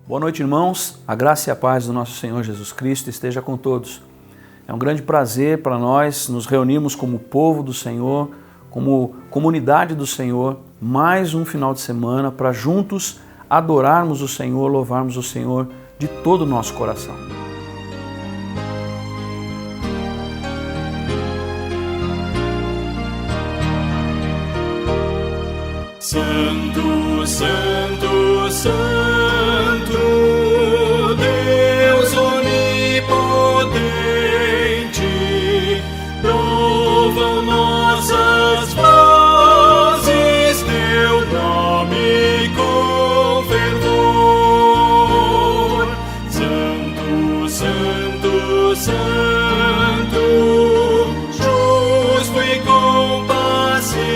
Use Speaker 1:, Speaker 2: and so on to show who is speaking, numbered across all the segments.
Speaker 1: Boa noite, irmãos. A graça e a paz do nosso Senhor Jesus Cristo esteja com todos. É um grande prazer para nós nos reunirmos como povo do Senhor, como comunidade do Senhor, mais um final de semana para juntos adorarmos o Senhor, louvarmos o Senhor de todo o nosso coração.
Speaker 2: Santo, Santo, Santo, Deus onipotente, louvam nossas vozes teu nome com fervor. Santo, Santo, Santo, justo e compassivo,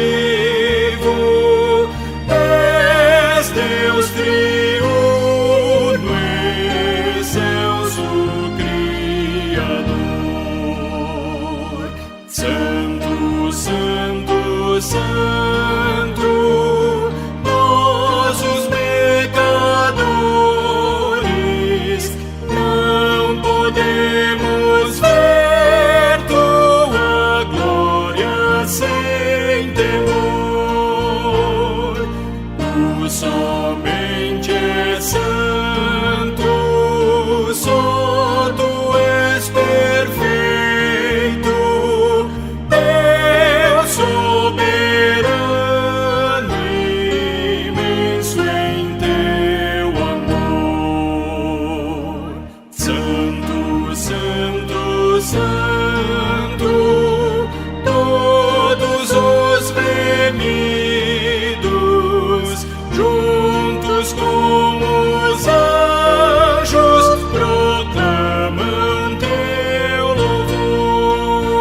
Speaker 2: Deus triuno, excelso Criador. Santo, Santo, Santo, nós os pecadores não podemos ver tua glória sem temor. Tu somente és santo, só tu és perfeito, Deus soberano, imenso em teu amor. Santo, Santo, Santo, todos os remidos, juntos com os anjos, proclamam teu louvor.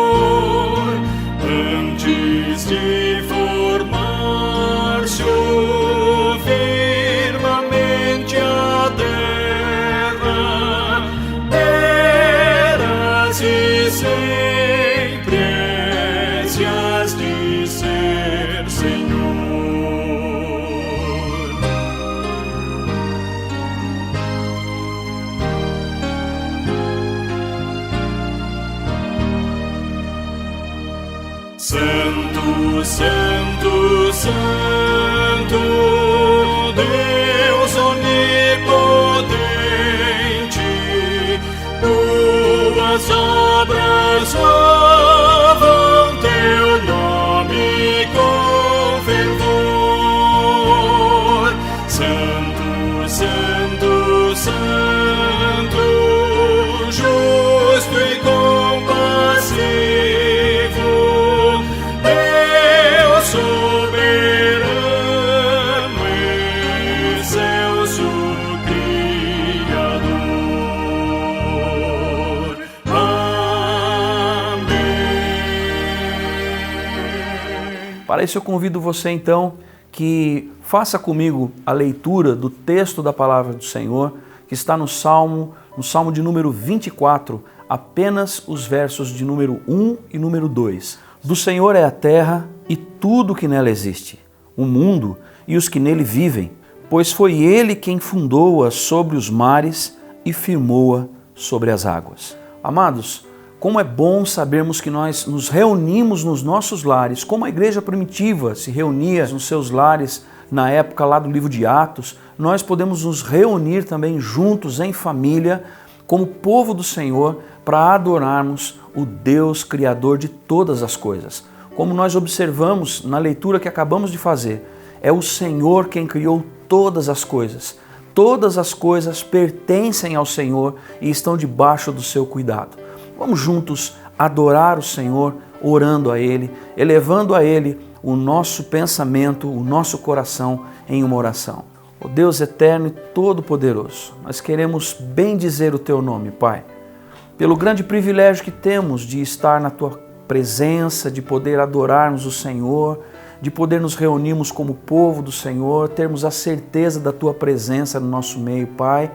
Speaker 2: Antes de formar-se o firmamente a terra, eras e sempre és e has de ser, Senhor. Santo, Santo, Santo, Deus onipotente, tuas obras louvam teu nome com fervor. Santo, Santo, Santo, justo e compassivo, Deus soberano, excelso Criador. Amém.
Speaker 1: Para isso eu convido você então que faça comigo a leitura do texto da palavra do Senhor, que está no Salmo de número 24, apenas os versos de número 1 e número 2. Do Senhor é a terra e tudo que nela existe, o mundo e os que nele vivem, pois foi Ele quem fundou-a sobre os mares e firmou-a sobre as águas. Amados, como é bom sabermos que nós nos reunimos nos nossos lares, como a igreja primitiva se reunia nos seus lares na época lá do livro de Atos, nós podemos nos reunir também juntos em família, como povo do Senhor, para adorarmos o Deus Criador de todas as coisas. Como nós observamos na leitura que acabamos de fazer, é o Senhor quem criou todas as coisas. Todas as coisas pertencem ao Senhor e estão debaixo do seu cuidado. Vamos juntos adorar o Senhor, orando a Ele, elevando a Ele o nosso pensamento, o nosso coração em uma oração. Ó Deus eterno e todo-poderoso, nós queremos bendizer o Teu nome, Pai, pelo grande privilégio que temos de estar na Tua presença, de poder adorarmos o Senhor, de poder nos reunirmos como povo do Senhor, termos a certeza da Tua presença no nosso meio, Pai.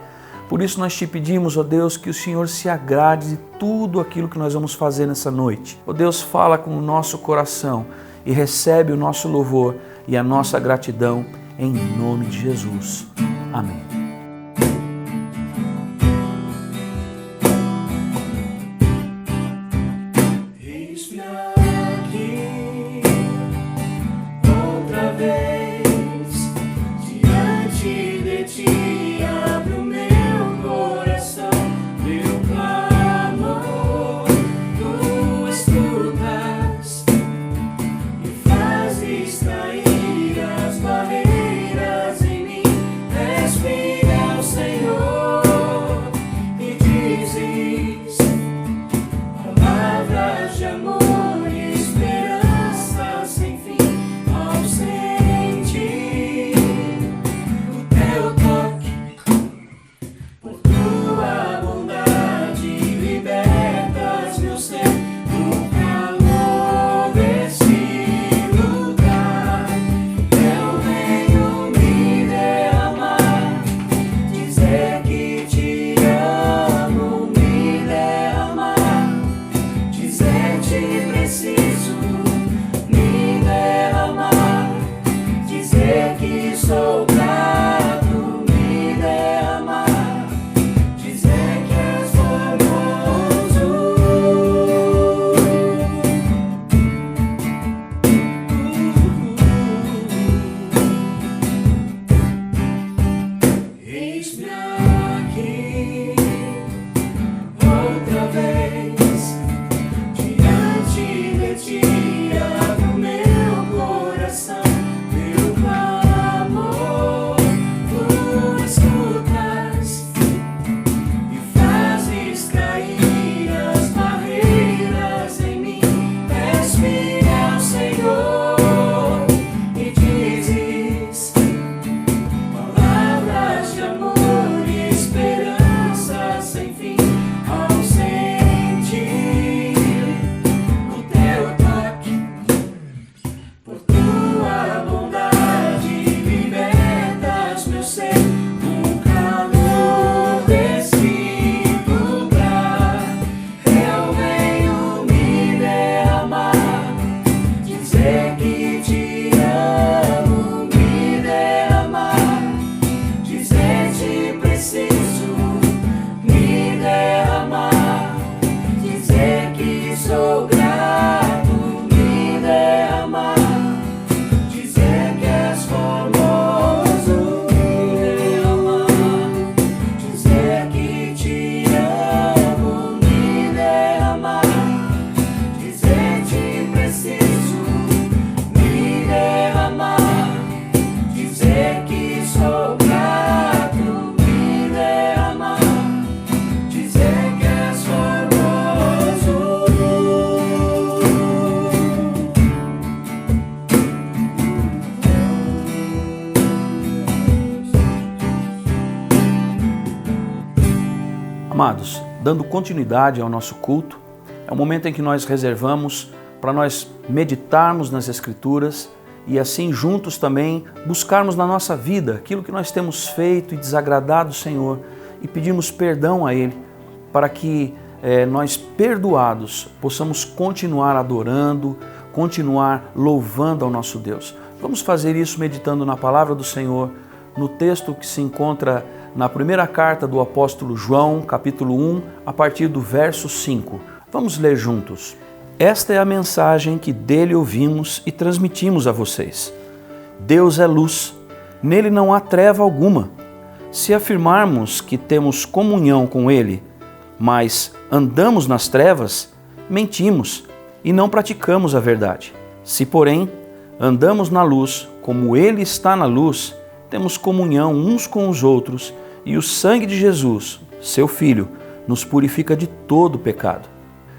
Speaker 1: Por isso nós te pedimos, ó Deus, que o Senhor se agrade de tudo aquilo que nós vamos fazer nessa noite. Ó Deus, fala com o nosso coração e recebe o nosso louvor e a nossa gratidão em nome de Jesus. Amém. Amados, dando continuidade ao nosso culto, é o momento em que nós reservamos para nós meditarmos nas Escrituras e assim juntos também buscarmos na nossa vida aquilo que nós temos feito e desagradado o Senhor e pedirmos perdão a Ele para que nós, perdoados, possamos continuar adorando, continuar louvando ao nosso Deus. Vamos fazer isso meditando na palavra do Senhor, no texto que se encontra na primeira carta do apóstolo João, capítulo 1, a partir do verso 5. Vamos ler juntos. Esta é a mensagem que dele ouvimos e transmitimos a vocês. Deus é luz, nele não há treva alguma. Se afirmarmos que temos comunhão com ele, mas andamos nas trevas, mentimos e não praticamos a verdade. Se, porém, andamos na luz, como ele está na luz, temos comunhão uns com os outros, e o sangue de Jesus, seu Filho, nos purifica de todo pecado.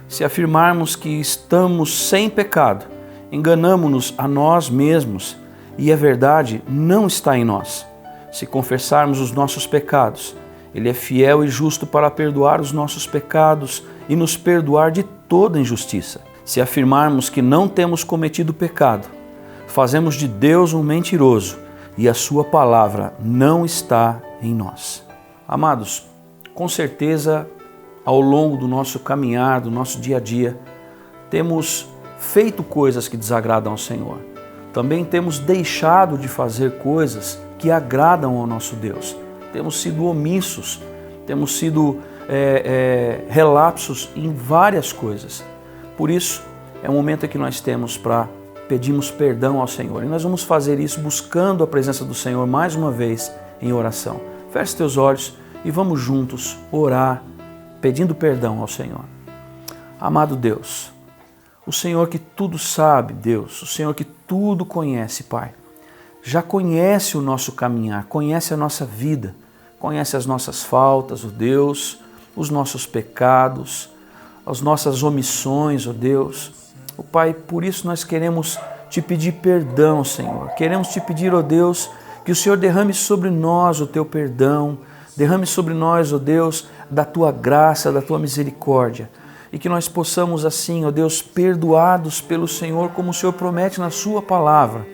Speaker 1: Se afirmarmos que estamos sem pecado, enganamo-nos a nós mesmos e a verdade não está em nós. Se confessarmos os nossos pecados, Ele é fiel e justo para perdoar os nossos pecados e nos perdoar de toda injustiça. Se afirmarmos que não temos cometido pecado, fazemos de Deus um mentiroso e a sua palavra não está em nós. Amados, com certeza, ao longo do nosso caminhar, do nosso dia a dia, temos feito coisas que desagradam ao Senhor. Também temos deixado de fazer coisas que agradam ao nosso Deus. Temos sido omissos, temos sido relapsos em várias coisas. Por isso, é o momento em que nós temos para pedirmos perdão ao Senhor. E nós vamos fazer isso buscando a presença do Senhor mais uma vez em oração. Feche teus olhos e vamos juntos orar, pedindo perdão ao Senhor. Amado Deus, o Senhor que tudo sabe, Deus, o Senhor que tudo conhece, Pai, já conhece o nosso caminhar, conhece a nossa vida, conhece as nossas faltas, ó Deus, os nossos pecados, as nossas omissões, ó Deus. Ó Pai, por isso nós queremos te pedir perdão, Senhor. Queremos te pedir, ó Deus, que o Senhor derrame sobre nós o teu perdão, derrame sobre nós, ó Deus, da tua graça, da tua misericórdia, e que nós possamos assim, ó Deus, perdoados pelo Senhor, como o Senhor promete na sua palavra,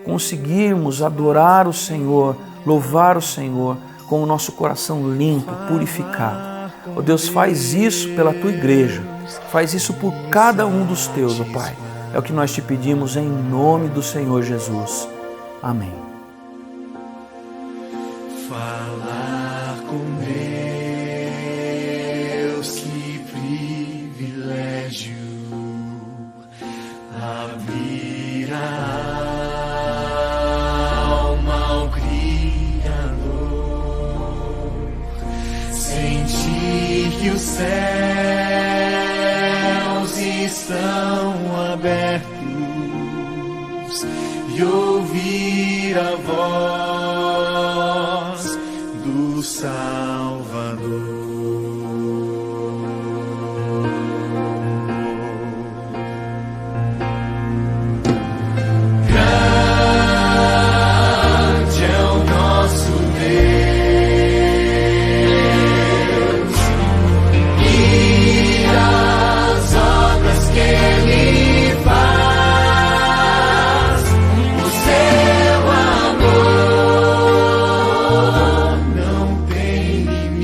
Speaker 1: conseguirmos adorar o Senhor, louvar o Senhor com o nosso coração limpo, purificado. Ó Deus, faz isso pela tua igreja, faz isso por cada um dos teus, ó Pai. É o que nós te pedimos em nome do Senhor Jesus. Amém.
Speaker 2: Falar com Deus, que privilégio, abrir a alma ao Criador, sentir que os céus estão abertos e ouvir a voz do Salvador. Grande é o nosso Deus e as obras que Ele faz, o seu amor não tem limite.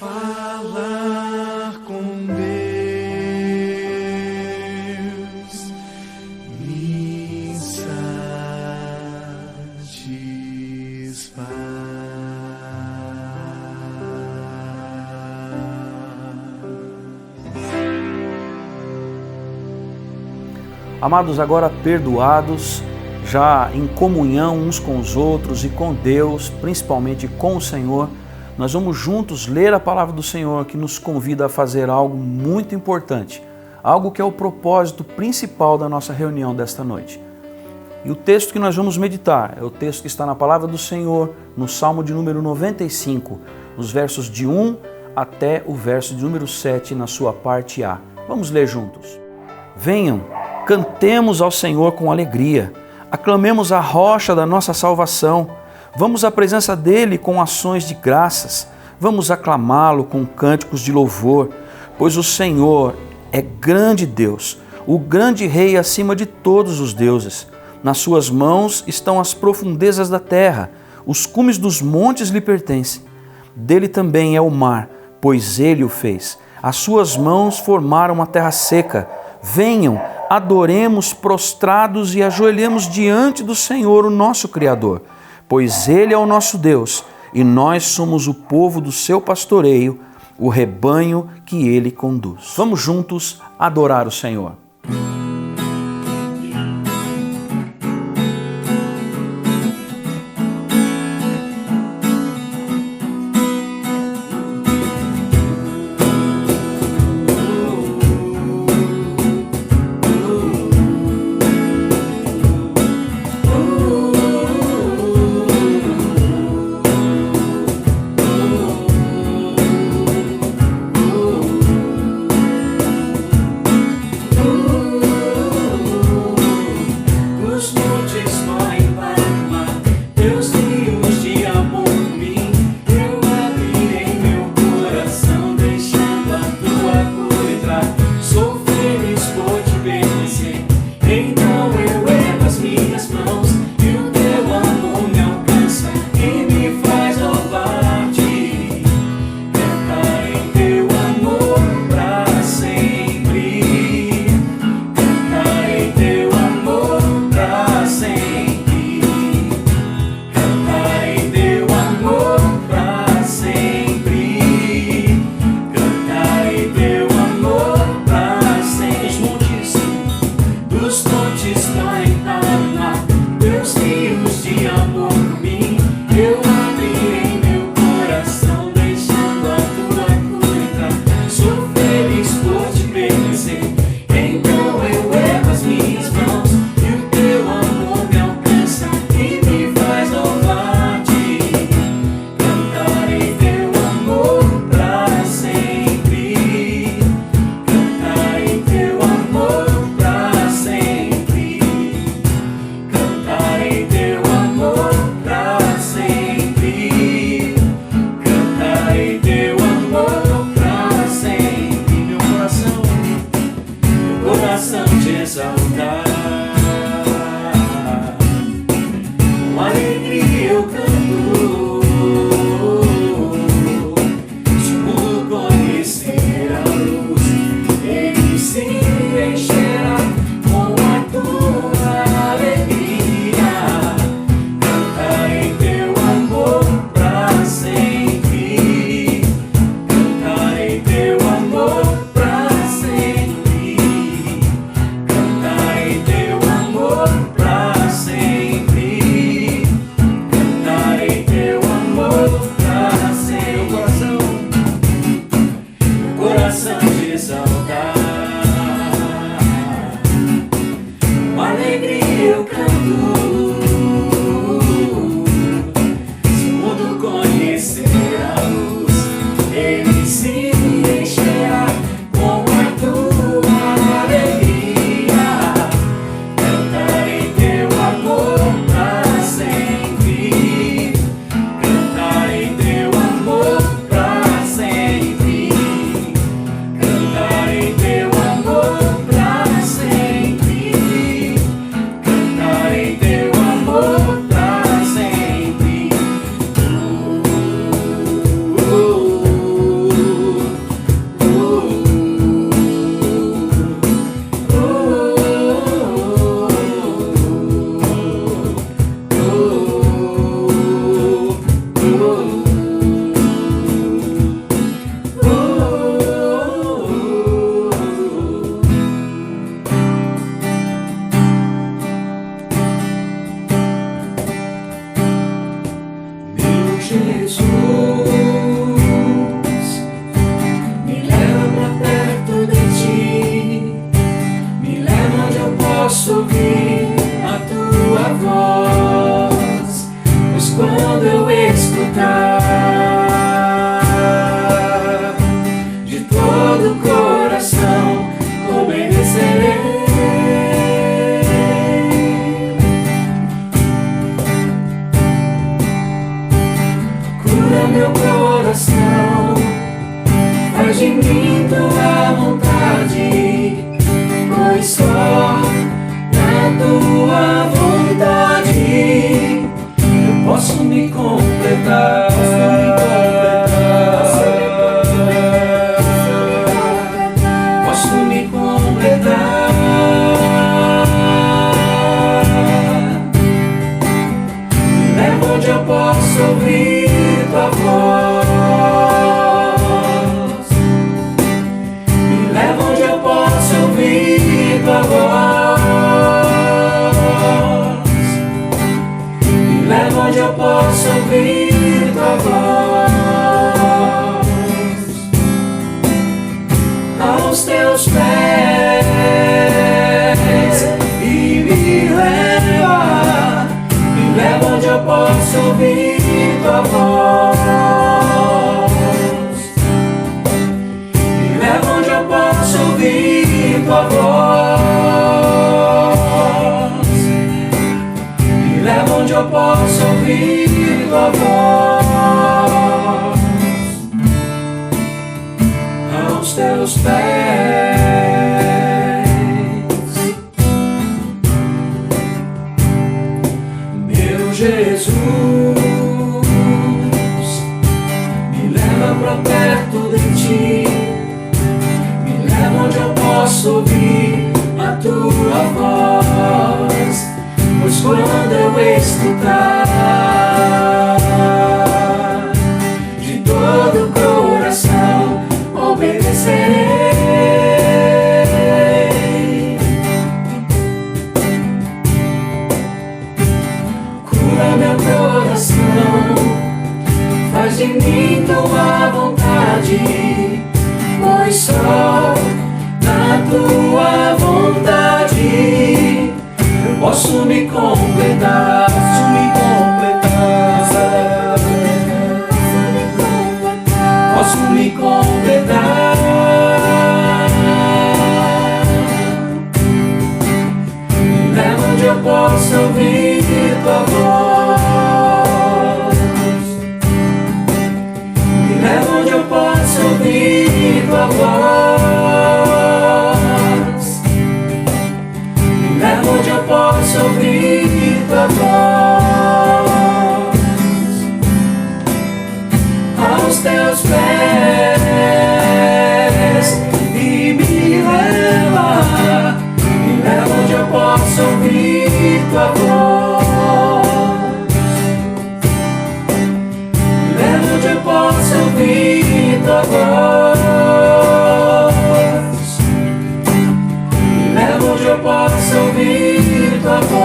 Speaker 2: Falar com Deus me
Speaker 1: Amados, agora perdoados, já em comunhão uns com os outros e com Deus, principalmente com o Senhor, nós vamos juntos ler a palavra do Senhor que nos convida a fazer algo muito importante, algo que é o propósito principal da nossa reunião desta noite. E o texto que nós vamos meditar é o texto que está na palavra do Senhor, no Salmo de número 95, nos versos de 1 até o verso de número 7, na sua parte A. Vamos ler juntos. Venham, cantemos ao Senhor com alegria, aclamemos a rocha da nossa salvação, vamos à presença dele com ações de graças, vamos aclamá-lo com cânticos de louvor, pois o Senhor é grande Deus, o grande Rei acima de todos os deuses. Nas suas mãos estão as profundezas da terra, os cumes dos montes lhe pertencem. Dele também é o mar, pois ele o fez. As suas mãos formaram a terra seca. Venham, adoremos prostrados e ajoelhemos diante do Senhor, o nosso Criador, pois ele é o nosso Deus e nós somos o povo do seu pastoreio, o rebanho que ele conduz. Vamos juntos adorar o Senhor.
Speaker 2: Cantar posso ouvir a tua voz, pois quando eu escutar, de todo o coração obedecerei. Cura meu coração, faz de mim tua vontade, pois só na tua vontade eu posso me completar. Posso me completar. Me leva onde eu posso ouvir tua voz. Me leva onde eu posso ouvir tua voz. Me leva onde eu posso ouvir tua voz. Aos teus pés e me leva onde eu posso ouvir tua voz. Me leva onde eu posso ouvir tua voz. Me leva onde eu posso ouvir tua voz. Aos teus pés. Meu Jesus, me leva pra perto de ti, me leva onde eu posso ouvir a tua voz, pois quando eu escutar, de todo o coração obedecerei. Cura meu coração, faz de mim tua vontade, pois só na tua vontade eu posso me completar. Posso me completar. Me leva onde eu posso ouvir tua voz. Me leva onde eu posso ouvir tua voz. Me leva onde eu posso ouvir tua voz. Aos teus pés e me leva onde eu posso ouvir tua voz. Me leva onde eu posso ouvir tua voz. Me leva onde eu posso ouvir tua voz.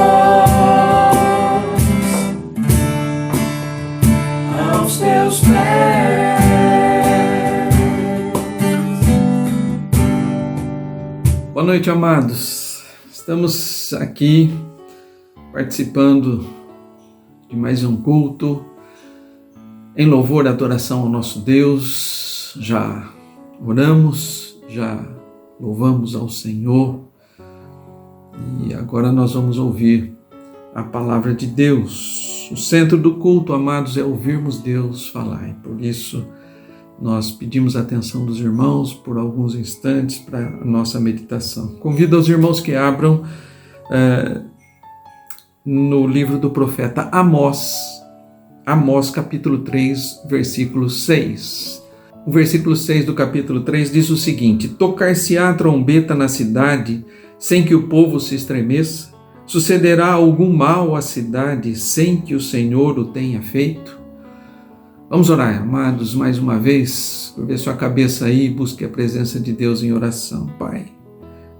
Speaker 2: Aos teus pés.
Speaker 3: Boa noite, amados. Estamos aqui participando de mais um culto em louvor e adoração ao nosso Deus. Já oramos, já louvamos ao Senhor e agora nós vamos ouvir a palavra de Deus. O centro do culto, amados, é ouvirmos Deus falar, e por isso nós pedimos a atenção dos irmãos por alguns instantes para a nossa meditação. Convido os irmãos que abram no livro do profeta Amós, capítulo 3, versículo 6. O versículo 6 do capítulo 3 diz o seguinte: tocar-se-á a trombeta na cidade, sem que o povo se estremeça? Sucederá algum mal à cidade, sem que o Senhor o tenha feito? Vamos orar, amados, mais uma vez. Curve sua cabeça aí e busque a presença de Deus em oração. Pai,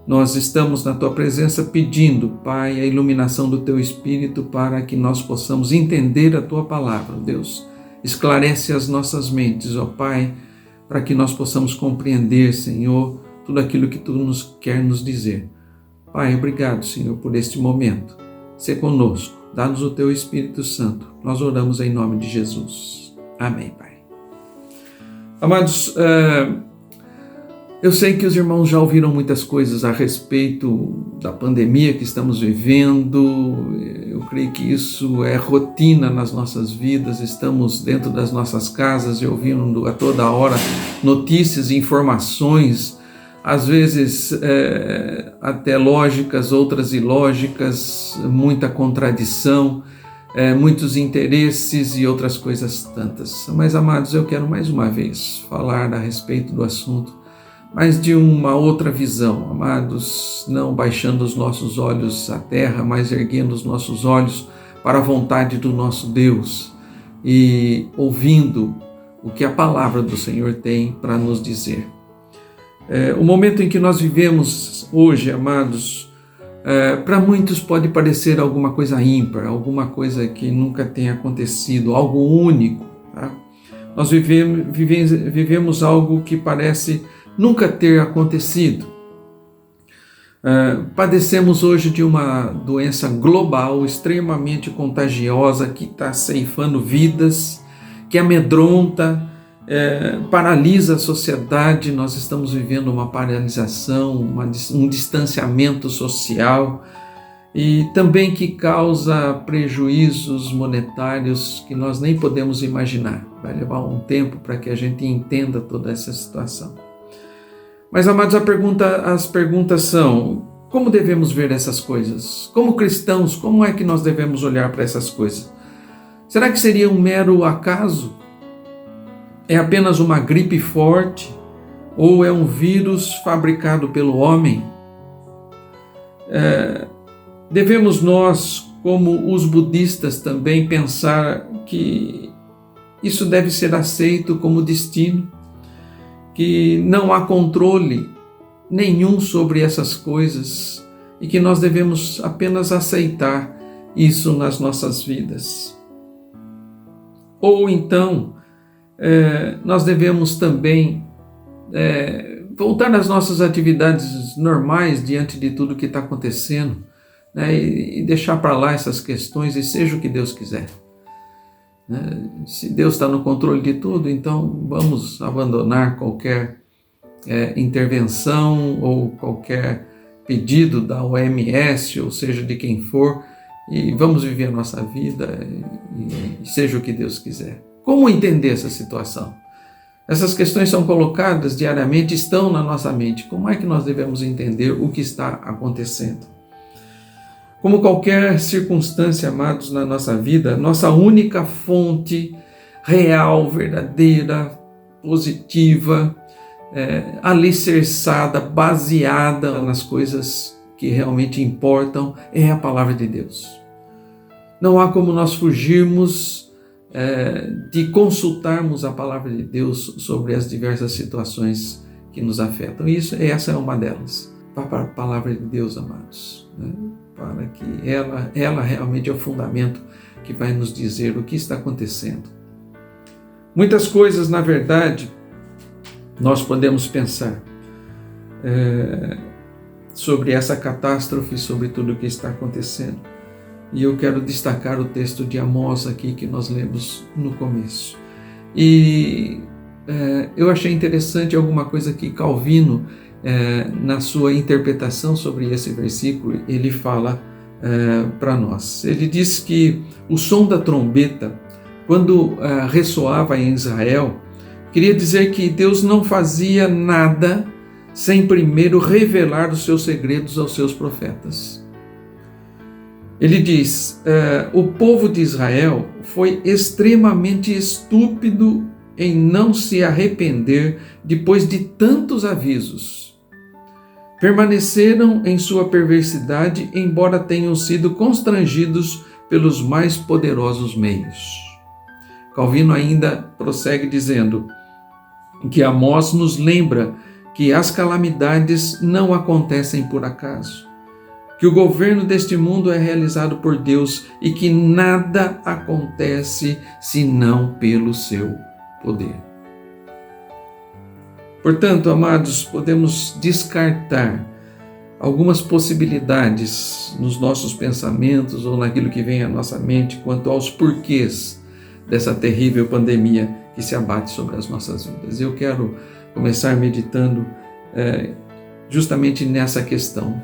Speaker 3: nós estamos na Tua presença pedindo, Pai, a iluminação do Teu Espírito para que nós possamos entender a Tua palavra, Deus. Esclarece as nossas mentes, ó Pai, para que nós possamos compreender, Senhor, tudo aquilo que Tu quer nos dizer. Pai, obrigado, Senhor, por este momento. Sê conosco, dá-nos o Teu Espírito Santo. Nós oramos em nome de Jesus. Amém, Pai. Amados, eu sei que os irmãos já ouviram muitas coisas a respeito da pandemia que estamos vivendo. Eu creio que isso é rotina nas nossas vidas. Estamos dentro das nossas casas e ouvindo a toda hora notícias e informações, às vezes até lógicas, outras ilógicas, muita contradição, muitos interesses e outras coisas tantas. Mas, amados, eu quero mais uma vez falar a respeito do assunto, mas de uma outra visão, amados, não baixando os nossos olhos à terra, mas erguendo os nossos olhos para a vontade do nosso Deus e ouvindo o que a palavra do Senhor tem para nos dizer. O momento em que nós vivemos hoje, amados, para muitos pode parecer alguma coisa ímpar, alguma coisa que nunca tenha acontecido, algo único. Tá? Nós vivemos algo que parece nunca ter acontecido. Padecemos hoje de uma doença global, extremamente contagiosa, que está ceifando vidas, que amedronta, paralisa a sociedade. Nós estamos vivendo uma paralisação, um distanciamento social, e também que causa prejuízos monetários que nós nem podemos imaginar. Vai levar um tempo para que a gente entenda toda essa situação. Mas, amados, as perguntas são: como devemos ver essas coisas? Como cristãos, como é que nós devemos olhar para essas coisas? Será que seria um mero acaso? É apenas uma gripe forte? Ou é um vírus fabricado pelo homem? Devemos nós, como os budistas, também pensar que isso deve ser aceito como destino, que não há controle nenhum sobre essas coisas e que nós devemos apenas aceitar isso nas nossas vidas? Ou então, nós devemos também voltar às nossas atividades normais diante de tudo que está acontecendo, né, e deixar para lá essas questões e seja o que Deus quiser. Se Deus está no controle de tudo, então vamos abandonar qualquer intervenção ou qualquer pedido da OMS, ou seja, de quem for, e vamos viver a nossa vida e seja o que Deus quiser. Como entender essa situação? Essas questões são colocadas diariamente, estão na nossa mente. Como é que nós devemos entender o que está acontecendo? Como qualquer circunstância, amados, na nossa vida, nossa única fonte real, verdadeira, positiva, alicerçada, baseada nas coisas que realmente importam, é a palavra de Deus. Não há como nós fugirmos de consultarmos a palavra de Deus sobre as diversas situações que nos afetam. Essa é uma delas. Para a palavra de Deus, amados, né? Para que ela realmente é o fundamento que vai nos dizer o que está acontecendo. Muitas coisas, na verdade, nós podemos pensar sobre essa catástrofe, sobre tudo o que está acontecendo. E eu quero destacar o texto de Amós aqui que nós lemos no começo. E eu achei interessante alguma coisa que Calvino, na sua interpretação sobre esse versículo, ele fala para nós. Ele diz que o som da trombeta, quando ressoava em Israel, queria dizer que Deus não fazia nada sem primeiro revelar os seus segredos aos seus profetas. Ele diz, o povo de Israel foi extremamente estúpido em não se arrepender depois de tantos avisos. Permaneceram em sua perversidade, embora tenham sido constrangidos pelos mais poderosos meios. Calvino ainda prossegue dizendo que Amós nos lembra que as calamidades não acontecem por acaso, que o governo deste mundo é realizado por Deus e que nada acontece senão pelo seu poder. Portanto, amados, podemos descartar algumas possibilidades nos nossos pensamentos ou naquilo que vem à nossa mente quanto aos porquês dessa terrível pandemia que se abate sobre as nossas vidas. Eu quero começar meditando justamente nessa questão.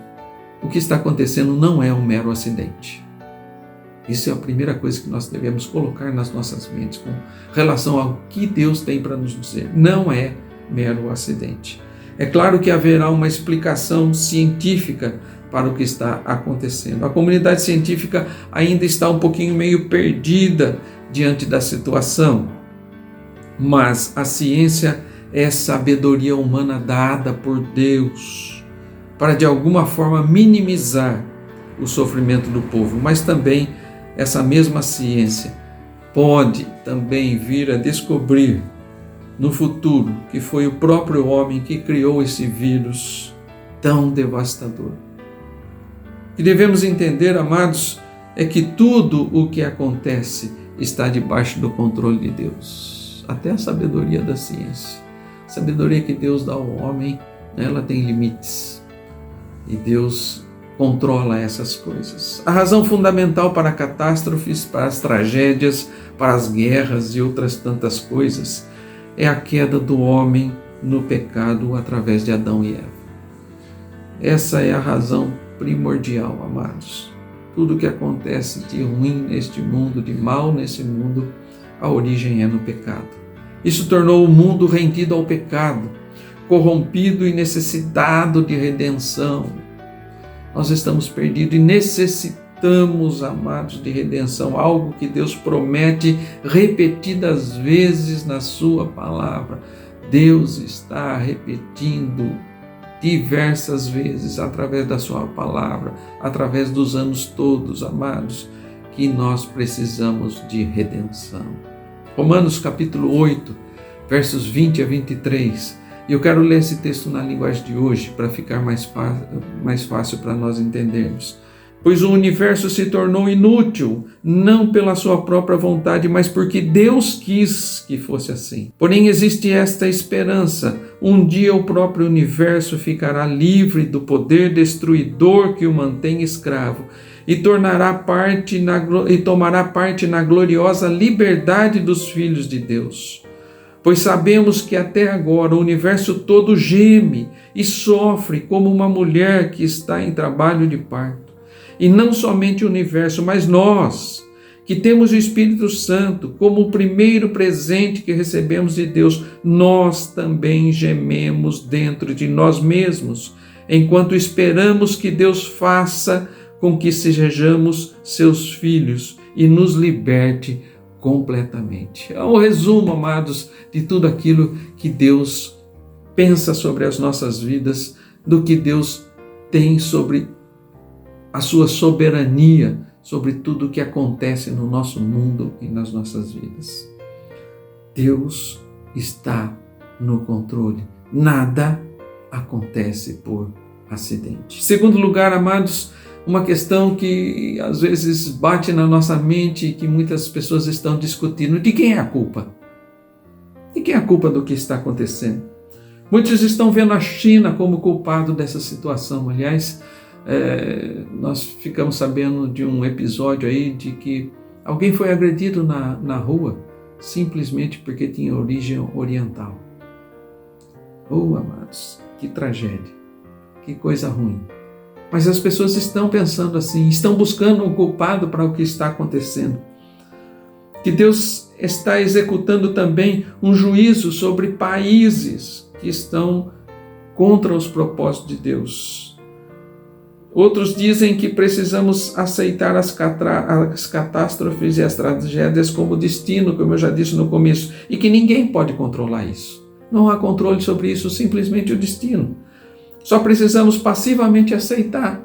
Speaker 3: O que está acontecendo não é um mero acidente. Isso é a primeira coisa que nós devemos colocar nas nossas mentes com relação ao que Deus tem para nos dizer. Não é mero acidente. É claro que haverá uma explicação científica para o que está acontecendo. A comunidade científica ainda está um pouquinho meio perdida diante da situação, mas a ciência é sabedoria humana dada por Deus para de alguma forma minimizar o sofrimento do povo, mas também essa mesma ciência pode também vir a descobrir no futuro que foi o próprio homem que criou esse vírus tão devastador. O que devemos entender, amados, é que tudo o que acontece está debaixo do controle de Deus. Até a sabedoria da ciência. A sabedoria que Deus dá ao homem, ela tem limites. E Deus controla essas coisas. A razão fundamental para catástrofes, para as tragédias, para as guerras e outras tantas coisas é a queda do homem no pecado através de Adão e Eva. Essa é a razão primordial, amados. Tudo que acontece de ruim neste mundo, de mal nesse mundo, a origem é no pecado. Isso tornou o mundo rendido ao pecado, corrompido e necessitado de redenção. Nós estamos perdidos e necessitamos, amados, de redenção, algo que Deus promete repetidas vezes na sua palavra. Deus está repetindo diversas vezes através da sua palavra, através dos anos todos, amados, que nós precisamos de redenção. Romanos capítulo 8, versos 20 a 23. E eu quero ler esse texto na linguagem de hoje para ficar mais fácil para nós entendermos. Pois o universo se tornou inútil, não pela sua própria vontade, mas porque Deus quis que fosse assim. Porém, existe esta esperança. Um dia o próprio universo ficará livre do poder destruidor que o mantém escravo e tomará parte na gloriosa liberdade dos filhos de Deus. Pois sabemos que até agora o universo todo geme e sofre como uma mulher que está em trabalho de parto. E não somente o universo, mas nós, que temos o Espírito Santo como o primeiro presente que recebemos de Deus, nós também gememos dentro de nós mesmos, enquanto esperamos que Deus faça com que sejamos seus filhos e nos liberte completamente. É um resumo, amados, de tudo aquilo que Deus pensa sobre as nossas vidas, do que Deus tem sobre a sua soberania, sobre tudo o que acontece no nosso mundo e nas nossas vidas. Deus está no controle. Nada acontece por acidente. Segundo lugar, amados, uma questão que às vezes bate na nossa mente e que muitas pessoas estão discutindo. De quem é a culpa? De quem é a culpa do que está acontecendo? Muitos estão vendo a China como culpado dessa situação. Aliás, nós ficamos sabendo de um episódio aí de que alguém foi agredido na rua simplesmente porque tinha origem oriental. Oh, amados, que tragédia, que coisa ruim. Mas as pessoas estão pensando assim, estão buscando um culpado para o que está acontecendo. Que Deus está executando também um juízo sobre países que estão contra os propósitos de Deus. Outros dizem que precisamos aceitar as catástrofes e as tragédias como destino, como eu já disse no começo, e que ninguém pode controlar isso. Não há controle sobre isso, simplesmente o destino. Só precisamos passivamente aceitar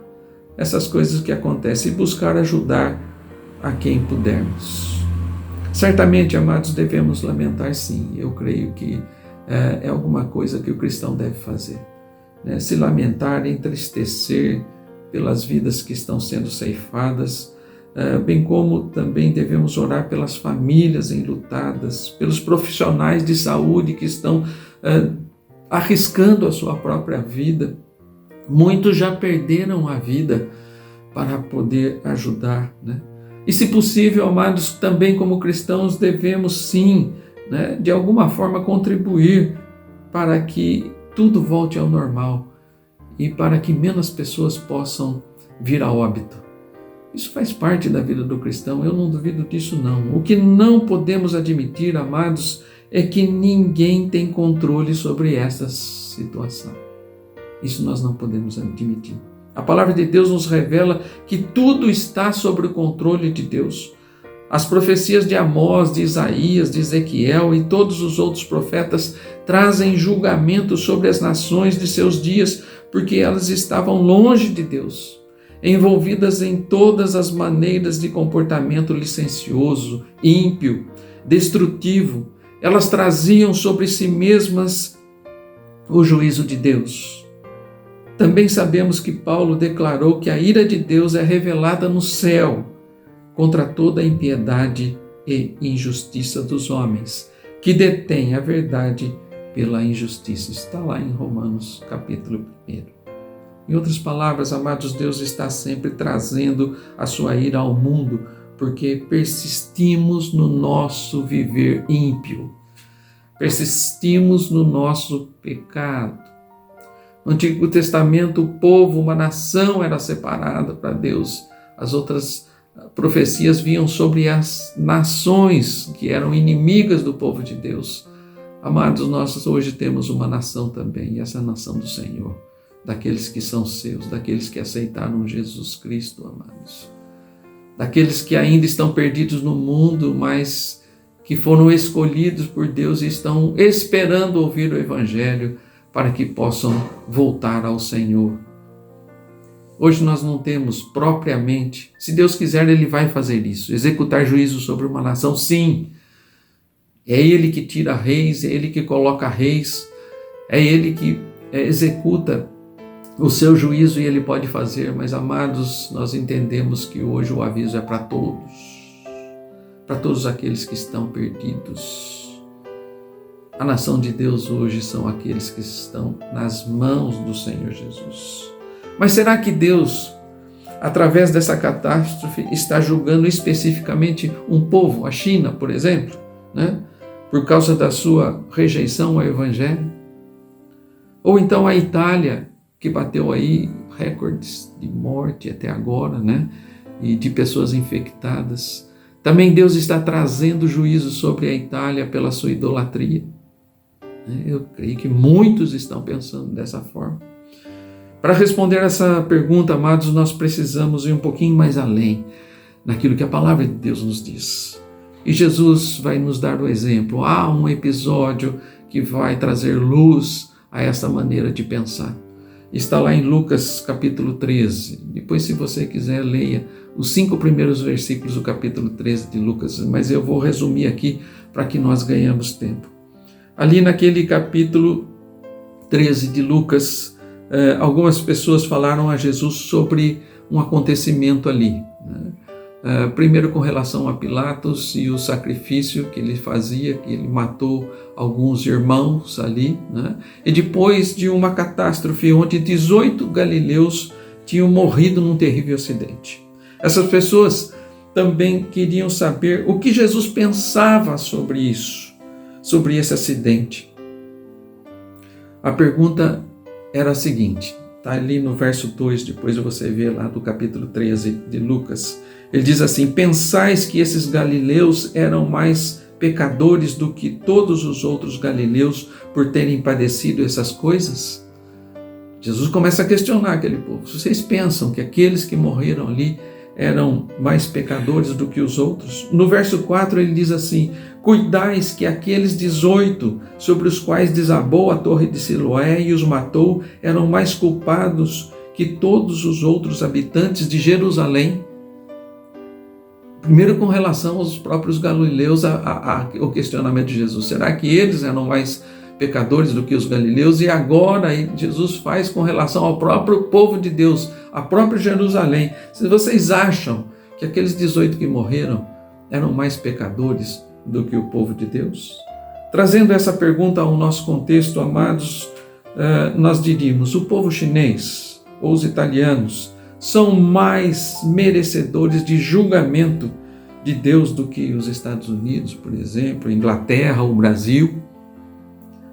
Speaker 3: essas coisas que acontecem e buscar ajudar a quem pudermos. Certamente, amados, devemos lamentar sim. Eu creio que é alguma coisa que o cristão deve fazer. Né? Se lamentar, entristecer pelas vidas que estão sendo ceifadas, bem como também devemos orar pelas famílias enlutadas, pelos profissionais de saúde que estão arriscando a sua própria vida, Muitos já perderam a vida para poder ajudar, né? E se possível, amados, também como cristãos devemos sim, né, de alguma forma contribuir para que tudo volte ao normal e para que menos pessoas possam vir a óbito. Isso faz parte da vida do cristão, eu não duvido disso não. O que não podemos admitir, amados, é que ninguém tem controle sobre essa situação. Isso nós não podemos admitir. A palavra de Deus nos revela que tudo está sob o controle de Deus. As profecias de Amós, de Isaías, de Ezequiel e todos os outros profetas trazem julgamento sobre as nações de seus dias, porque elas estavam longe de Deus, envolvidas em todas as maneiras de comportamento licencioso, ímpio, destrutivo. Elas traziam sobre si mesmas o juízo de Deus. Também sabemos que Paulo declarou que a ira de Deus é revelada no céu contra toda a impiedade e injustiça dos homens, que detêm a verdade pela injustiça. Está lá em Romanos capítulo 1. Em outras palavras, amados, Deus está sempre trazendo a sua ira ao mundo, porque persistimos no nosso viver ímpio, persistimos no nosso pecado. No Antigo Testamento, o povo, uma nação, era separada para Deus. As outras profecias vinham sobre as nações que eram inimigas do povo de Deus. Amados, nós hoje temos uma nação também, e essa é a nação do Senhor, daqueles que são seus, daqueles que aceitaram Jesus Cristo, amados. Daqueles que ainda estão perdidos no mundo, mas que foram escolhidos por Deus e estão esperando ouvir o Evangelho para que possam voltar ao Senhor. Hoje nós não temos propriamente, se Deus quiser, Ele vai fazer isso, executar juízo sobre uma nação, sim. É Ele que tira reis, é Ele que coloca reis, é Ele que executa o seu juízo e Ele pode fazer, mas amados, nós entendemos que hoje o aviso é para todos aqueles que estão perdidos. A nação de Deus hoje são aqueles que estão nas mãos do Senhor Jesus. Mas será que Deus, através dessa catástrofe, está julgando especificamente um povo, a China, por exemplo, né? Por causa da sua rejeição ao Evangelho? Ou então a Itália, que bateu aí recordes de morte até agora, né? E de pessoas infectadas. Também Deus está trazendo juízo sobre a Itália pela sua idolatria. Eu creio que muitos estão pensando dessa forma. Para responder essa pergunta, amados, nós precisamos ir um pouquinho mais além naquilo que a palavra de Deus nos diz. E Jesus vai nos dar o exemplo. Há um episódio que vai trazer luz a essa maneira de pensar. Está lá em Lucas capítulo 13. Depois, se você quiser, leia os 5 primeiros versículos do capítulo 13 de Lucas. Mas eu vou resumir aqui para que nós ganhemos tempo. Ali naquele capítulo 13 de Lucas, algumas pessoas falaram a Jesus sobre um acontecimento ali, né? Primeiro com relação a Pilatos e o sacrifício que ele fazia, que ele matou alguns irmãos ali, né? E depois de uma catástrofe onde 18 galileus tinham morrido num terrível acidente. Essas pessoas também queriam saber o que Jesus pensava sobre isso, sobre esse acidente. A pergunta era a seguinte, está ali no verso 2, depois você vê lá do capítulo 13 de Lucas. Ele diz assim: pensais que esses galileus eram mais pecadores do que todos os outros galileus por terem padecido essas coisas? Jesus começa a questionar aquele povo. Vocês pensam que aqueles que morreram ali eram mais pecadores do que os outros? No verso 4 ele diz assim: cuidais que aqueles 18 sobre os quais desabou a torre de Siloé e os matou eram mais culpados que todos os outros habitantes de Jerusalém. Primeiro, com relação aos próprios galileus, o questionamento de Jesus. Será que eles eram mais pecadores do que os galileus? E agora Jesus faz com relação ao próprio povo de Deus, a própria Jerusalém. Se vocês acham que aqueles 18 que morreram eram mais pecadores do que o povo de Deus? Trazendo essa pergunta ao nosso contexto, amados, nós diríamos: o povo chinês ou os italianos são mais merecedores de julgamento de Deus do que os Estados Unidos, por exemplo, Inglaterra ou Brasil.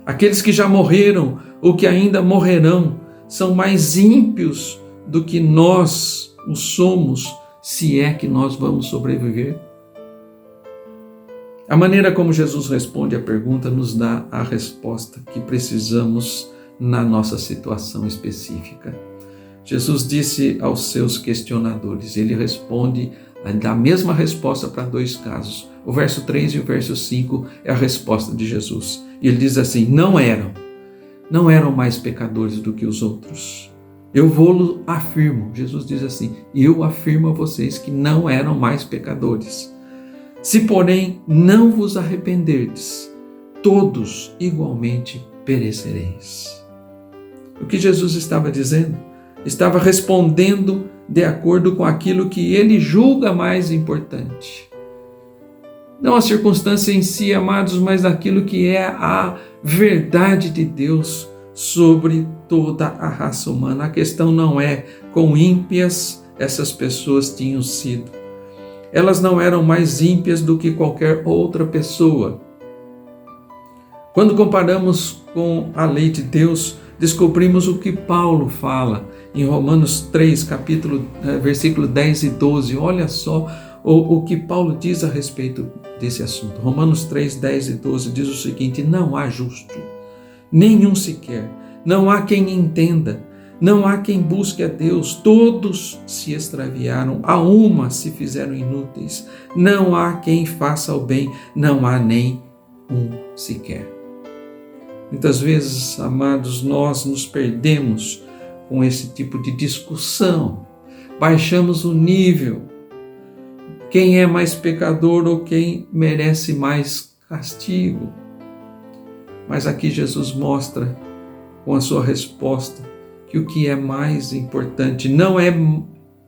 Speaker 3: Aqueles que já morreram ou que ainda morrerão são mais ímpios do que nós o somos, se é que nós vamos sobreviver. A maneira como Jesus responde à pergunta nos dá a resposta que precisamos na nossa situação específica. Jesus disse aos seus questionadores, ele responde, dá a mesma resposta para dois casos. O verso 3 e o verso 5 é a resposta de Jesus. E ele diz assim, não eram mais pecadores do que os outros. Eu vou afirmo, Jesus diz assim, eu afirmo a vocês que não eram mais pecadores. Se, porém, não vos arrependerdes, todos igualmente perecereis. O que Jesus estava dizendo? Estava respondendo de acordo com aquilo que ele julga mais importante. Não a circunstância em si, amados, mas aquilo que é a verdade de Deus sobre toda a raça humana. A questão não é quão ímpias essas pessoas tinham sido. Elas não eram mais ímpias do que qualquer outra pessoa. Quando comparamos com a lei de Deus, descobrimos o que Paulo fala em Romanos 3, versículo 10 e 12. Olha só o que Paulo diz a respeito desse assunto. Romanos 3, 10 e 12 diz o seguinte, não há justo, nenhum sequer, não há quem entenda, não há quem busque a Deus, todos se extraviaram, a uma se fizeram inúteis, não há quem faça o bem, não há nem um sequer. Muitas vezes, amados, nós nos perdemos com esse tipo de discussão, baixamos o nível, quem é mais pecador ou quem merece mais castigo. Mas aqui Jesus mostra com a sua resposta que o que é mais importante não é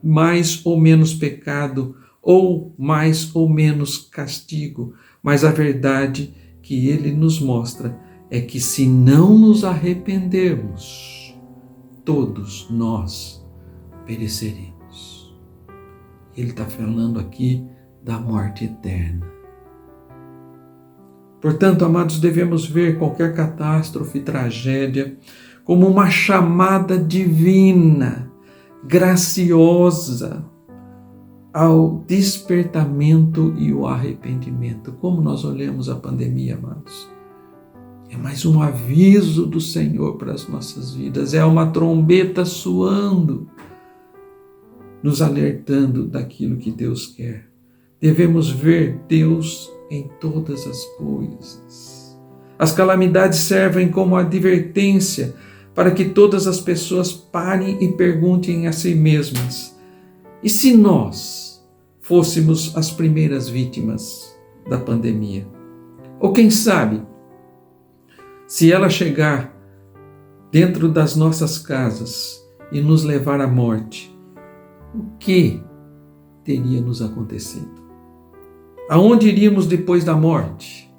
Speaker 3: mais ou menos pecado ou mais ou menos castigo, mas a verdade que ele nos mostra é que se não nos arrependermos, todos nós pereceremos. Ele está falando aqui da morte eterna. Portanto, amados, devemos ver qualquer catástrofe, tragédia, como uma chamada divina, graciosa, ao despertamento e o arrependimento. Como nós olhamos a pandemia, amados? É mais um aviso do Senhor para as nossas vidas, é uma trombeta soando, nos alertando daquilo que Deus quer. Devemos ver Deus em todas as coisas. As calamidades servem como advertência para que todas as pessoas parem e perguntem a si mesmas: e se nós fôssemos as primeiras vítimas da pandemia? Ou quem sabe, se ela chegar dentro das nossas casas e nos levar à morte, o que teria nos acontecido? Aonde iríamos depois da morte?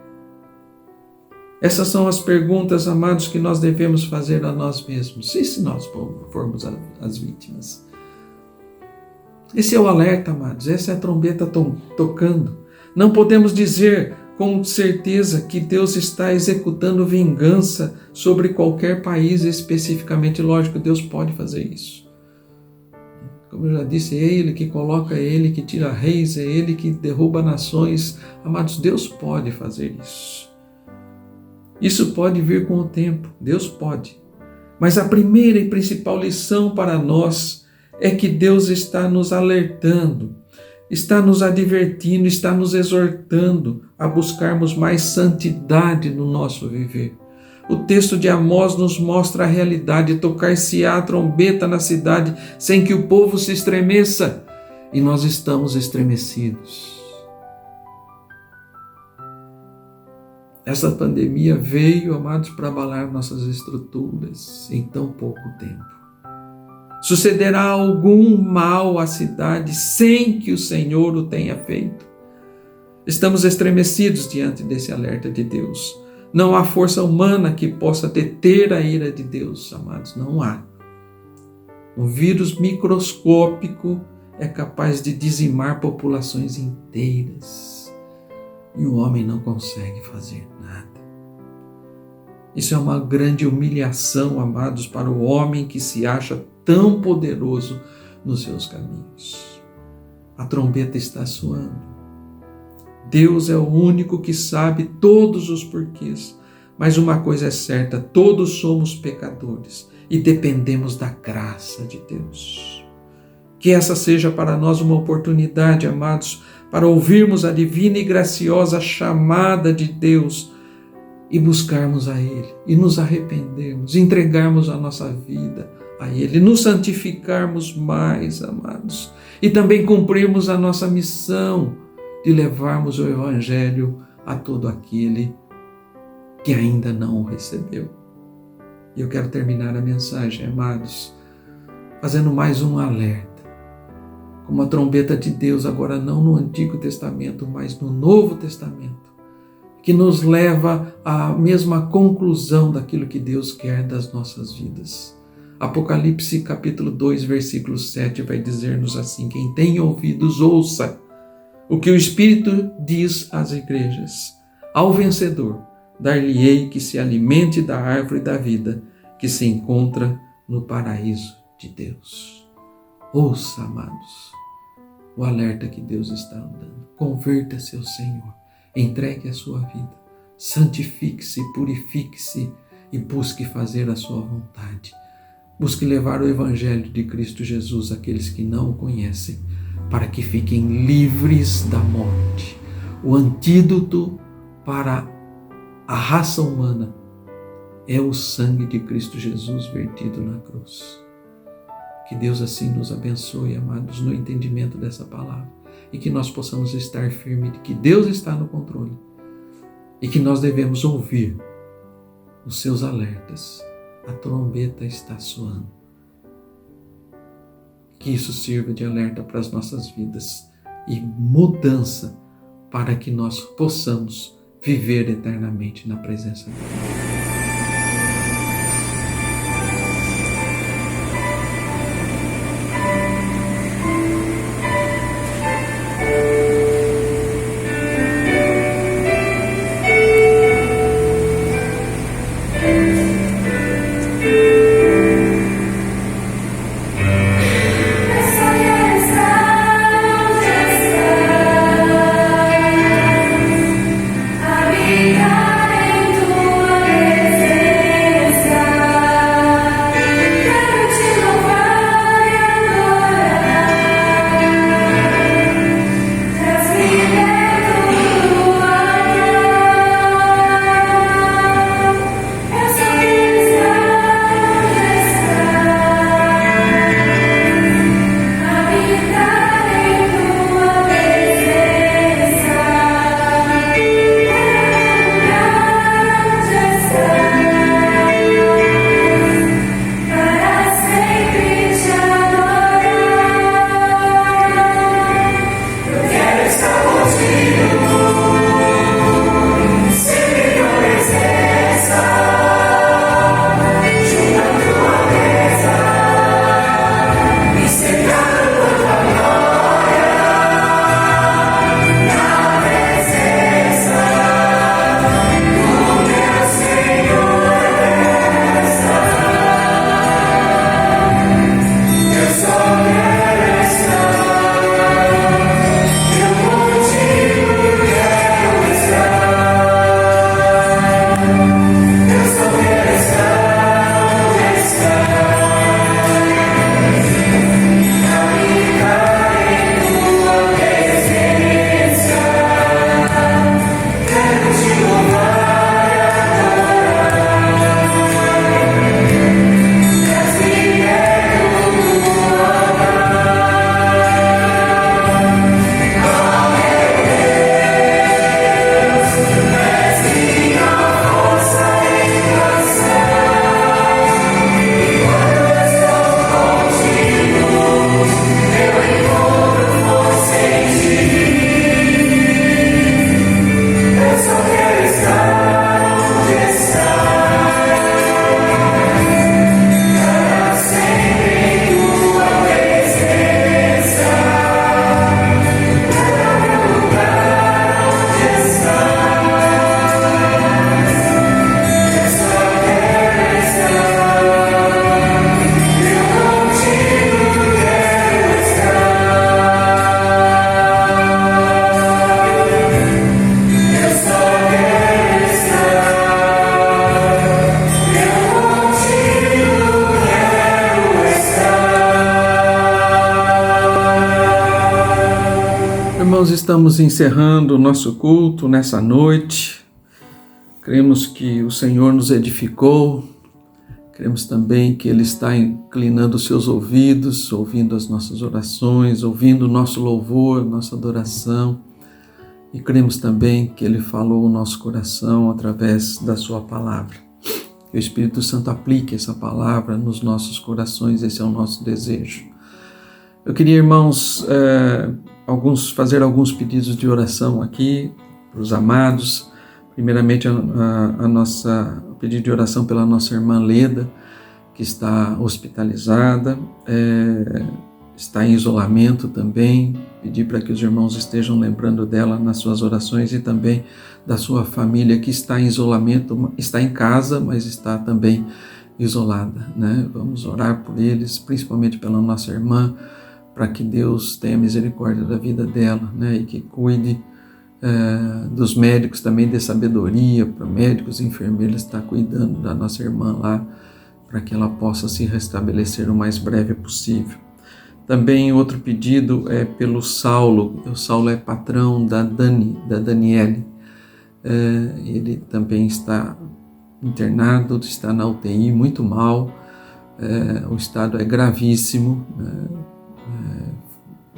Speaker 3: Essas são as perguntas, amados, que nós devemos fazer a nós mesmos. E se nós formos as vítimas? Esse é o alerta, amados. Essa é a trombeta tocando. Não podemos dizer com certeza que Deus está executando vingança sobre qualquer país especificamente. Lógico, Deus pode fazer isso. Como eu já disse, é Ele que coloca, é Ele que tira reis, é Ele que derruba nações. Amados, Deus pode fazer isso. Isso pode vir com o tempo, Deus pode. Mas a primeira e principal lição para nós é que Deus está nos alertando, está nos advertindo, está nos exortando a buscarmos mais santidade no nosso viver. O texto de Amós nos mostra a realidade: tocar-se-á a trombeta na cidade sem que o povo se estremeça. E nós estamos estremecidos. Essa pandemia veio, amados, para abalar nossas estruturas em tão pouco tempo. Sucederá algum mal à cidade sem que o Senhor o tenha feito? Estamos estremecidos diante desse alerta de Deus. Não há força humana que possa deter a ira de Deus, amados, não há. Um vírus microscópico é capaz de dizimar populações inteiras. E o homem não consegue fazer nada. Isso é uma grande humilhação, amados, para o homem que se acha tão poderoso nos seus caminhos. A trombeta está soando. Deus é o único que sabe todos os porquês. Mas uma coisa é certa, todos somos pecadores e dependemos da graça de Deus. Que essa seja para nós uma oportunidade, amados, para ouvirmos a divina e graciosa chamada de Deus e buscarmos a Ele, e nos arrependermos, entregarmos a nossa vida a Ele, nos santificarmos mais, amados, e também cumprirmos a nossa missão de levarmos o Evangelho a todo aquele que ainda não o recebeu. E eu quero terminar a mensagem, amados, fazendo mais um alerta. Como a trombeta de Deus, agora não no Antigo Testamento, mas no Novo Testamento, que nos leva à mesma conclusão daquilo que Deus quer das nossas vidas. Apocalipse capítulo 2, versículo 7 vai dizer-nos assim: quem tem ouvidos, ouça o que o Espírito diz às igrejas. Ao vencedor, dar-lhe-ei que se alimente da árvore da vida que se encontra no paraíso de Deus. Ouça, amados, o alerta que Deus está dando. Converta-se ao Senhor, entregue a sua vida, santifique-se, purifique-se e busque fazer a sua vontade. Busque levar o Evangelho de Cristo Jesus àqueles que não o conhecem, para que fiquem livres da morte. O antídoto para a raça humana é o sangue de Cristo Jesus vertido na cruz. Que Deus assim nos abençoe, amados, no entendimento dessa palavra, e que nós possamos estar firmes de que Deus está no controle e que nós devemos ouvir os seus alertas. A trombeta está soando. Que isso sirva de alerta para as nossas vidas e mudança para que nós possamos viver eternamente na presença de Deus.
Speaker 2: Habitar em tua
Speaker 3: irmãos, estamos encerrando o nosso culto nessa noite. Cremos que o Senhor nos edificou. Cremos também que Ele está inclinando os seus ouvidos, ouvindo as nossas orações, ouvindo o nosso louvor, nossa adoração. E cremos também que Ele falou o nosso coração através da sua palavra. Que o Espírito Santo aplique essa palavra nos nossos corações, esse é o nosso desejo. Eu queria, irmãos, fazer alguns pedidos de oração aqui para os amados. Primeiramente, o pedido de oração pela nossa irmã Leda, que está hospitalizada, está em isolamento também. Pedir para que os irmãos estejam lembrando dela nas suas orações e também da sua família que está em isolamento, está em casa, mas está também isolada, né? Vamos orar por eles, principalmente pela nossa irmã, para que Deus tenha misericórdia da vida dela, né? E que cuide dos médicos também, dê sabedoria para médicos e enfermeiros estar cuidando da nossa irmã lá, para que ela possa se restabelecer o mais breve possível. Também outro pedido é pelo Saulo. O Saulo é patrão da Daniele. Ele também está internado, está na UTI, muito mal. O estado é gravíssimo.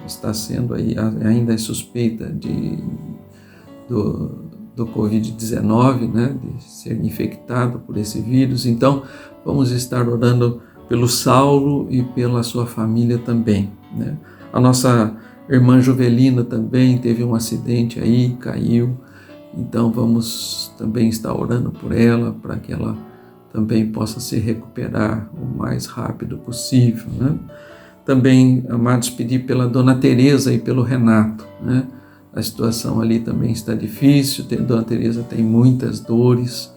Speaker 3: Está sendo aí, ainda é suspeita do Covid-19, né, de ser infectado por esse vírus. Então, vamos estar orando pelo Saulo e pela sua família também, né? A nossa irmã Juvelina também teve um acidente aí, caiu. Então, vamos também estar orando por ela, para que ela também possa se recuperar o mais rápido possível, né? Também, amados, pedir pela Dona Teresa e pelo Renato, né? A situação ali também está difícil, Dona Teresa tem muitas dores.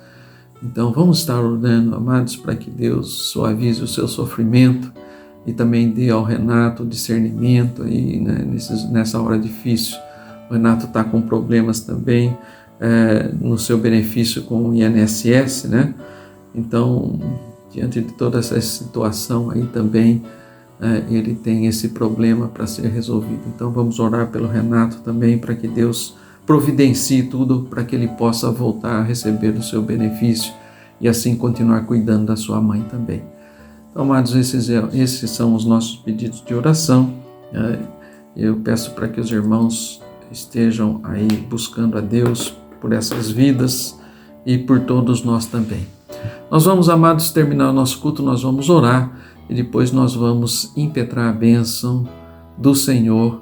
Speaker 3: Então vamos estar orando, amados, para que Deus suavize o seu sofrimento e também dê ao Renato discernimento aí, né, nessa hora difícil. O Renato está com problemas também no seu benefício com o INSS, né? Então, diante de toda essa situação aí também, ele tem esse problema para ser resolvido. Então vamos orar pelo Renato também, para que Deus providencie tudo para que ele possa voltar a receber o seu benefício e assim continuar cuidando da sua mãe também. Então, amados, esses são os nossos pedidos de oração. Eu peço para que os irmãos estejam aí buscando a Deus por essas vidas e por todos nós também. Nós vamos, amados, terminar o nosso culto, nós vamos orar e depois nós vamos impetrar a bênção do Senhor,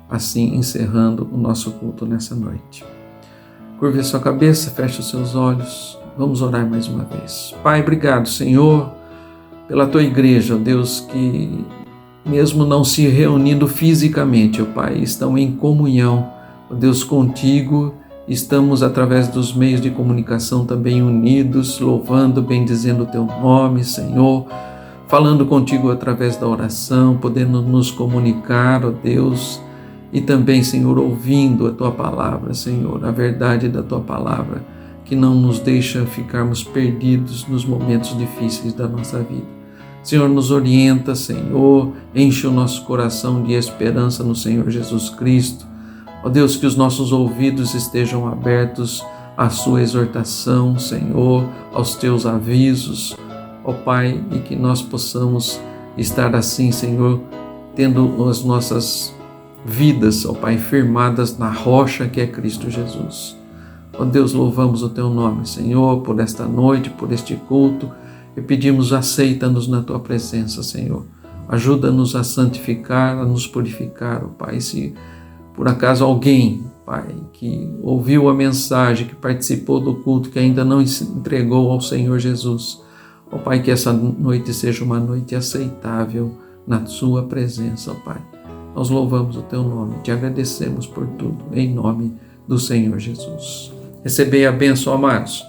Speaker 3: assim encerrando o nosso culto nessa noite. Curve a sua cabeça, feche os seus olhos, vamos orar mais uma vez. Pai, obrigado, Senhor, pela tua igreja, ó Deus, que mesmo não se reunindo fisicamente, ó Pai, estão em comunhão, ó Deus, contigo. Estamos através dos meios de comunicação também unidos, louvando, bendizendo o teu nome, Senhor, falando contigo através da oração, podendo nos comunicar, ó Deus, e também, Senhor, ouvindo a tua palavra, Senhor, a verdade da tua palavra, que não nos deixa ficarmos perdidos nos momentos difíceis da nossa vida. Senhor, nos orienta, Senhor, enche o nosso coração de esperança no Senhor Jesus Cristo. Ó Deus, que os nossos ouvidos estejam abertos à sua exortação, Senhor, aos teus avisos, ó Pai, e que nós possamos estar assim, Senhor, tendo as nossas vidas, ó Pai, firmadas na rocha que é Cristo Jesus. Ó Deus, louvamos o teu nome, Senhor, por esta noite, por este culto, e pedimos, aceita-nos na tua presença, Senhor. Ajuda-nos a santificar, a nos purificar, ó Pai. Se por acaso alguém, Pai, que ouviu a mensagem, que participou do culto, que ainda não se entregou ao Senhor Jesus, ó Pai, que essa noite seja uma noite aceitável na sua presença, ó Pai. Nós louvamos o teu nome, te agradecemos por tudo, em nome do Senhor Jesus. Recebei a bênção, amados.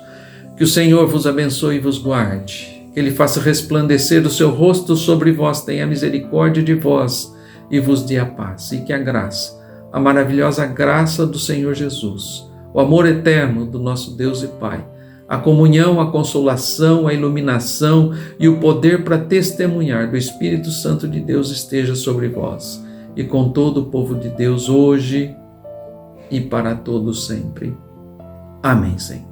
Speaker 3: Que o Senhor vos abençoe e vos guarde. Que Ele faça resplandecer o seu rosto sobre vós, tenha misericórdia de vós e vos dê a paz. E que a graça, a maravilhosa graça do Senhor Jesus, o amor eterno do nosso Deus e Pai, a comunhão, a consolação, a iluminação e o poder para testemunhar do Espírito Santo de Deus esteja sobre vós e com todo o povo de Deus hoje e para todos sempre. Amém, Senhor.